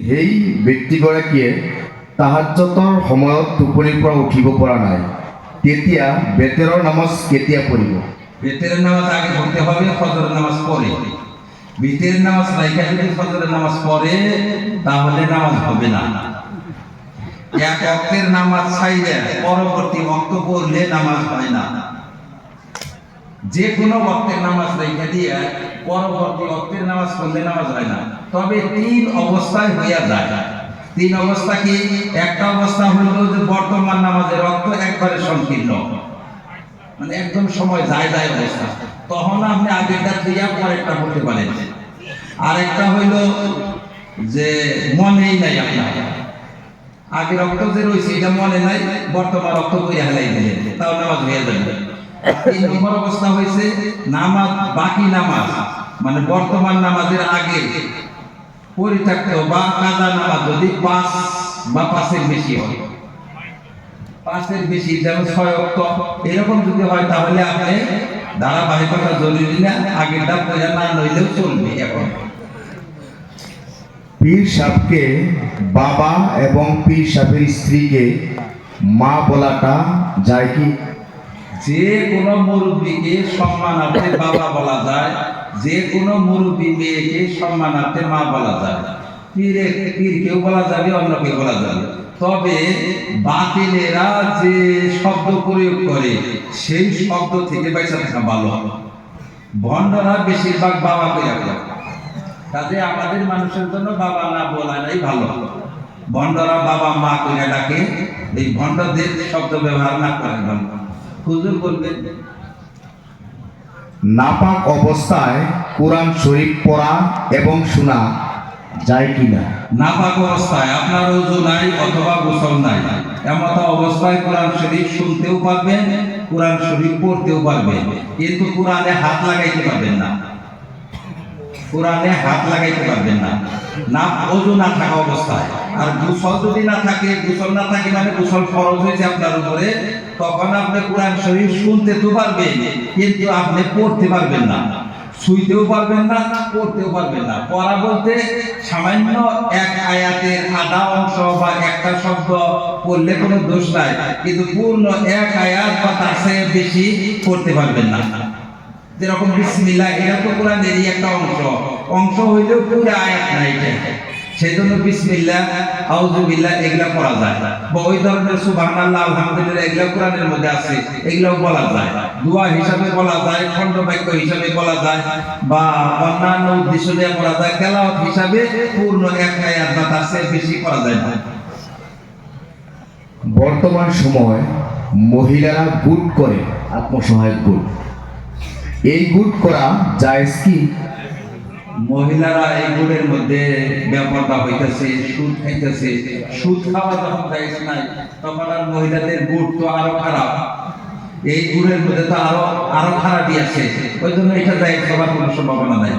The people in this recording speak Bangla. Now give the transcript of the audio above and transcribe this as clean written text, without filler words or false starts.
সেই ব্যক্তিগৰাকীয়ে তাহাজ্জতৰ সময়ত টোপনিৰ পৰা উঠিব পৰা নাই, তেতিয়া বেতেৰৰ নামাজ কেতিয়া পড়িব? বেতের নামাজ আগে পড়তে হবে, ফজরের নামাজ পড়ে। বেতের নামাজ রাইখা যদি ফজরের নামাজ পড়ে তাহলে নামাজ হবে না। এক ওয়াক্তের নামাজ ছাইড়ে পরবর্তী ওয়াক্ত পড়লে নামাজ হয় না। যে কোনো ওয়াক্তের নামাজ রাইখা দিয়ে পরবর্তী ওয়াক্তের নামাজ পড়লে নামাজ হয় না। তবে তিন অবস্থায় হইয়া যায়। তিন অবস্থা কি? একটা অবস্থা হলো যে বর্তমান নামাজের অর্থ একবারে সংকীর্ণ, মানে একদম সময় যায় অবস্থা, তখন আপনি আগেরটা দিয়া পরেরটা পড়তে পারেন। আর একটা হইল যে মনেই নাই, আপনার আগের রক্ত যে রয়েছে এটা মনে নাই, বর্তমান রক্ত বইয়া হেলাই দিলেন, তাও নামাজ হয়ে যাবে। তিন নম্বর অবস্থা হয়েছে নামাজ, বাকি নামাজ মানে বর্তমান নামাজের আগে পরিত্যক্ত বা কাজা নামাজ যদি 5 বা 5-এর বেশি হয়, 5-এর বেশি যেমন 6 ওয়াক্ত এরকম যদি হয় তাহলে আপনি ধারাবাহিকতা জরুরি না, আগেরটা পড়া না নইলেও চলবে। এখন পীর সাহেবকে বাবা এবং পীর সাহেবের স্ত্রীকে মা বলাটা যায় কি? যে কোনো মুরব্বীকে সম্মানার্থে বাবা বলা যায়, যে কোনো মুরব্বী মেয়েকে সম্মানার্থে মা বলা যায়। পীরকেও বলা যাবে, অন্য কেউ বলা যাবে। তবে বাতিলেরা যে শব্দ প্রয়োগ করে সেই শব্দ থেকে বাইসা থাকা ভালো। ভণ্ডরা বেশিরভাগ বাবা কইরা বলে, কাজে আমাদের মানুষের জন্য বাবা না বলাটাই ভালো। ভণ্ডরা বাবা মা কইরা ডাকে, এই ভণ্ডদের শব্দ ব্যবহার না করেন ভালো। হুজুর বলবেন নাপাক অবস্থায় কোরআন শরীফ পড়া এবং শোনা যায় কিনা? নাপাক অবস্থায় আপনার ওযু নাই অথবা গোসল নাই, এমত অবস্থায় কোরআন শরীফ শুনতেও পারবেন, কোরআন শরীফ পড়তেও পারবেন, কিন্তু কোরআনে হাত লাগাইতে পারবেন না। কোরআনে হাত লাগাইতে পারবেন না, না ওযু না থাকা অবস্থায়। আর গোসল যদি না থাকে, গোসল না থাকে মানে গোসল ফরজ হয়েছে আপনার উপরে, তখন আপনি কোরআন শরীফ শুনতে তো পারবেন, কিন্তু আপনি পড়তে পারবেন না, শুইতেও পারবেন না, পড়তেও পারবেন না। পড়া বলতে সামান্য এক আয়াতের আধা অংশ বা একটা শব্দ পড়লে কোনো দোষ নাই, কিন্তু পূর্ণ এক আয়াত বা তার চেয়ে বেশি পড়তে পারবেন না। যেরকম বিসমিল্লাহ, এটা তো কোরআনেরই একটা অংশ হইলেও পুরো আয়াত নাই, সেই জন্য বিসমিল্লাহ, আউযুবিল্লাহ এগুলা পড়া যায়। বা ওই ধরনের সুবহানাল্লাহ, আলহামদুলিল্লাহ এগুলা কোরআনের মধ্যে আছে, এগুলাও বলা যায়। দোয়া হিসাবে বলা যায়, খণ্ড বাক্য হিসাবে বলা যায়, বা অন্যান্য উদ্দেশ্য দিয়ে বলা যায়। তেলাওয়াত হিসাবে পূর্ণ এক আয়াত বা তার চেয়ে বেশি করা যায় না। বর্তমান সময় মহিলারা গুট করে, আত্মসহায়ক গুট, এই গুট করা জায়েজ কি? মহিলারা এই গুড়ের মধ্যে ব্যাপারটা হইতেছে, সুদ খাইতেছে। সুদ খাওয়া যখন জায়েজ নাই, তখন আর মহিলাদের গুড় তো আরো খারাপ, এই গুড়ের মধ্যে তো আরো খারাপই আছে। ওই জন্য এটা জায়েজ হওয়ার কোনো সম্ভাবনা নাই।